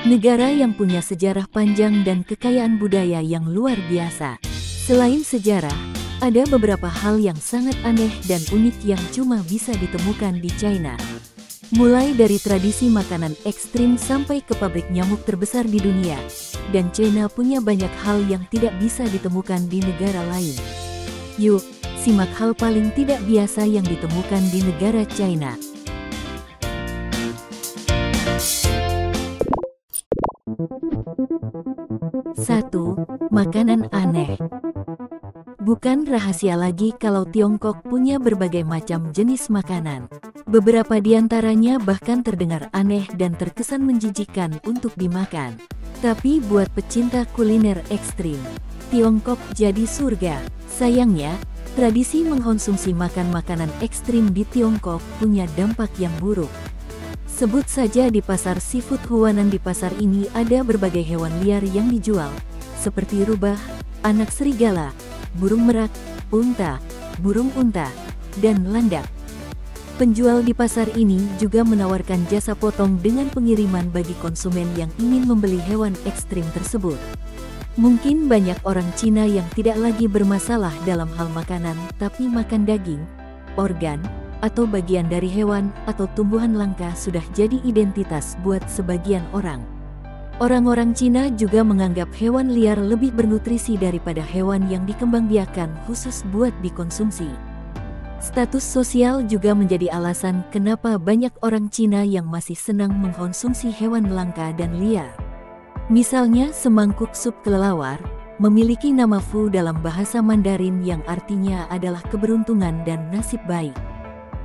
Negara yang punya sejarah panjang dan kekayaan budaya yang luar biasa. Selain sejarah, ada beberapa hal yang sangat aneh dan unik yang cuma bisa ditemukan di China. Mulai dari tradisi makanan ekstrim sampai ke pabrik nyamuk terbesar di dunia. Dan China punya banyak hal yang tidak bisa ditemukan di negara lain. Yuk, simak hal paling tidak biasa yang ditemukan di negara China. 1. Makanan aneh. Bukan rahasia lagi kalau Tiongkok punya berbagai macam jenis makanan. Beberapa di antaranya bahkan terdengar aneh dan terkesan menjijikkan untuk dimakan. Tapi buat pecinta kuliner ekstrim, Tiongkok jadi surga. Sayangnya, tradisi mengkonsumsi makan makanan ekstrim di Tiongkok punya dampak yang buruk. Sebut saja di pasar seafood Huanan. Di pasar ini ada berbagai hewan liar yang dijual, seperti rubah, anak serigala, burung merak, unta, burung unta, dan landak. Penjual di pasar ini juga menawarkan jasa potong dengan pengiriman bagi konsumen yang ingin membeli hewan ekstrim tersebut. Mungkin banyak orang Cina yang tidak lagi bermasalah dalam hal makanan, tapi makan daging, organ, atau bagian dari hewan atau tumbuhan langka sudah jadi identitas buat sebagian orang. Orang-orang Cina juga menganggap hewan liar lebih bernutrisi daripada hewan yang dikembangbiakan khusus buat dikonsumsi. Status sosial juga menjadi alasan kenapa banyak orang Cina yang masih senang mengkonsumsi hewan langka dan liar. Misalnya semangkuk sup kelelawar memiliki nama Fu dalam bahasa Mandarin yang artinya adalah keberuntungan dan nasib baik.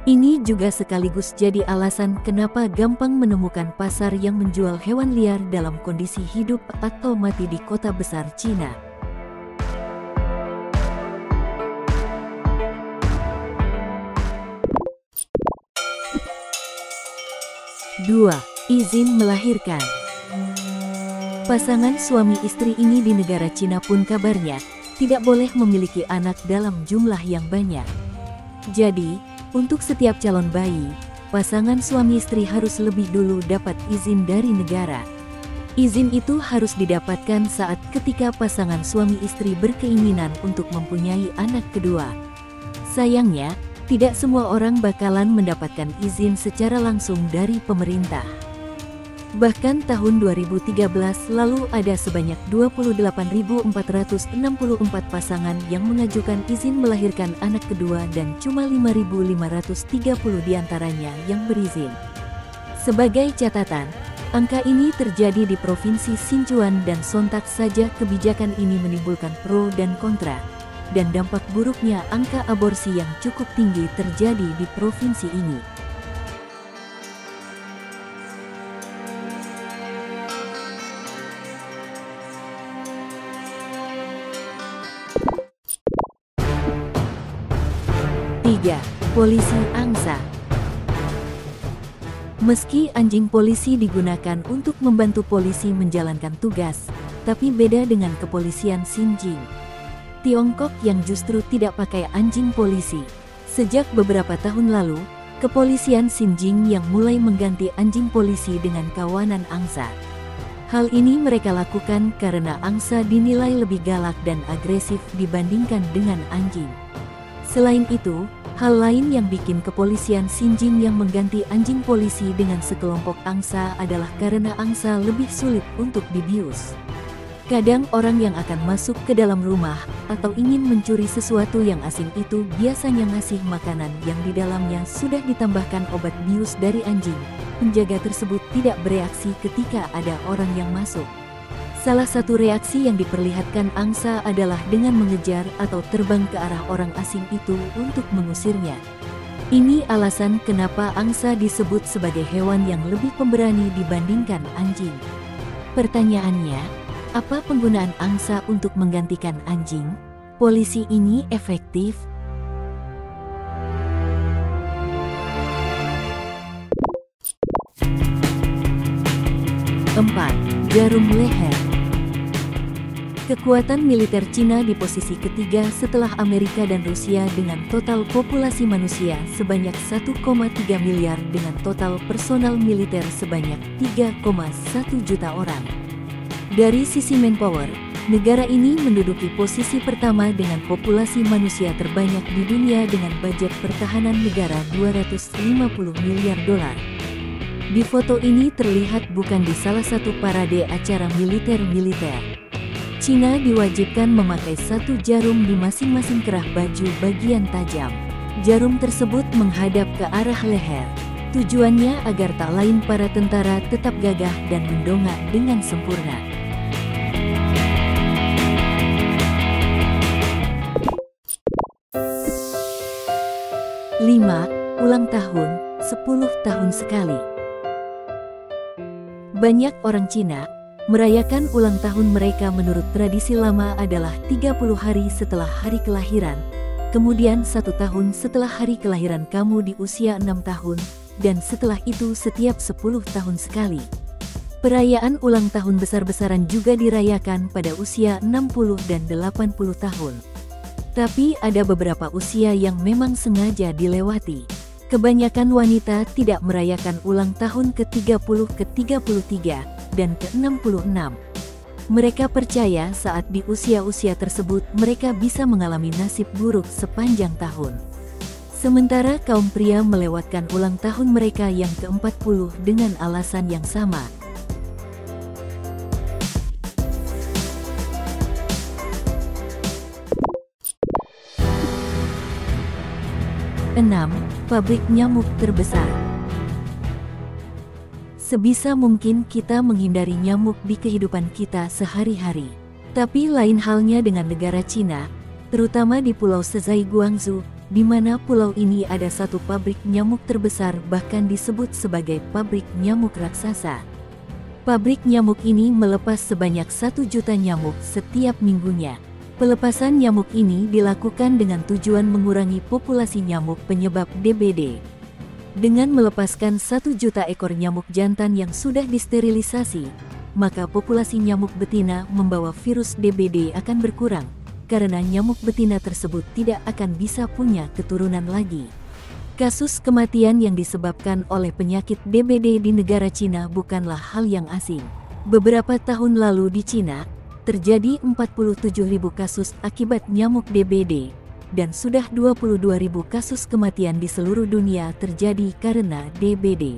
Ini juga sekaligus jadi alasan kenapa gampang menemukan pasar yang menjual hewan liar dalam kondisi hidup atau mati di kota besar Cina. Dua, izin melahirkan. Pasangan suami istri ini di negara Cina pun kabarnya tidak boleh memiliki anak dalam jumlah yang banyak. Jadi, untuk setiap calon bayi, pasangan suami istri harus lebih dulu dapat izin dari negara. Izin itu harus didapatkan saat ketika pasangan suami istri berkeinginan untuk mempunyai anak kedua. Sayangnya, tidak semua orang bakalan mendapatkan izin secara langsung dari pemerintah. Bahkan tahun 2013 lalu ada sebanyak 28.464 pasangan yang mengajukan izin melahirkan anak kedua dan cuma 5.530 diantaranya yang berizin. Sebagai catatan, angka ini terjadi di Provinsi Sichuan dan sontak saja kebijakan ini menimbulkan pro dan kontra. Dan dampak buruknya angka aborsi yang cukup tinggi terjadi di provinsi ini. Polisi angsa. Meski anjing polisi digunakan untuk membantu polisi menjalankan tugas, tapi beda dengan kepolisian Xinjiang. Tiongkok yang justru tidak pakai anjing polisi. Sejak beberapa tahun lalu, kepolisian Xinjiang yang mulai mengganti anjing polisi dengan kawanan angsa. Hal ini mereka lakukan karena angsa dinilai lebih galak dan agresif dibandingkan dengan anjing. Selain itu, hal lain yang bikin kepolisian Xinjiang yang mengganti anjing polisi dengan sekelompok angsa adalah karena angsa lebih sulit untuk dibius. Kadang orang yang akan masuk ke dalam rumah atau ingin mencuri sesuatu yang asing itu biasanya ngasih makanan yang di dalamnya sudah ditambahkan obat bius dari anjing. Penjaga tersebut tidak bereaksi ketika ada orang yang masuk. Salah satu reaksi yang diperlihatkan angsa adalah dengan mengejar atau terbang ke arah orang asing itu untuk mengusirnya. Ini alasan kenapa angsa disebut sebagai hewan yang lebih pemberani dibandingkan anjing. Pertanyaannya, apa penggunaan angsa untuk menggantikan anjing? Polisi ini efektif? 4. Jarum leher. Kekuatan militer Cina di posisi ketiga setelah Amerika dan Rusia dengan total populasi manusia sebanyak 1,3 miliar dengan total personal militer sebanyak 3,1 juta orang. Dari sisi manpower, negara ini menduduki posisi pertama dengan populasi manusia terbanyak di dunia dengan budget pertahanan negara 250 miliar dolar. Di foto ini terlihat bukan di salah satu parade acara militer. Cina diwajibkan memakai satu jarum di masing-masing kerah baju bagian tajam. Jarum tersebut menghadap ke arah leher. Tujuannya agar tak lain para tentara tetap gagah dan mendongak dengan sempurna. Lima, ulang tahun, 10 tahun sekali. Banyak orang Cina merayakan ulang tahun mereka menurut tradisi lama adalah 30 hari setelah hari kelahiran, kemudian 1 tahun setelah hari kelahiran kamu di usia 6 tahun, dan setelah itu setiap 10 tahun sekali. Perayaan ulang tahun besar-besaran juga dirayakan pada usia 60 dan 80 tahun. Tapi ada beberapa usia yang memang sengaja dilewati. Kebanyakan wanita tidak merayakan ulang tahun ke-30, ke-33, dan ke-66. Mereka percaya saat di usia-usia tersebut mereka bisa mengalami nasib buruk sepanjang tahun. Sementara kaum pria melewatkan ulang tahun mereka yang ke-40 dengan alasan yang sama. Enam, pabrik nyamuk terbesar. Sebisa mungkin kita menghindari nyamuk di kehidupan kita sehari-hari. Tapi lain halnya dengan negara Cina, terutama di Pulau Sezai Guangzhou, di mana pulau ini ada satu pabrik nyamuk terbesar bahkan disebut sebagai pabrik nyamuk raksasa. Pabrik nyamuk ini melepas sebanyak 1 juta nyamuk setiap minggunya. Pelepasan nyamuk ini dilakukan dengan tujuan mengurangi populasi nyamuk penyebab DBD. Dengan melepaskan 1 juta ekor nyamuk jantan yang sudah disterilisasi, maka populasi nyamuk betina membawa virus DBD akan berkurang, karena nyamuk betina tersebut tidak akan bisa punya keturunan lagi. Kasus kematian yang disebabkan oleh penyakit DBD di negara Cina bukanlah hal yang asing. Beberapa tahun lalu di Cina, terjadi 47.000 kasus akibat nyamuk DBD, dan sudah 22.000 kasus kematian di seluruh dunia terjadi karena DBD.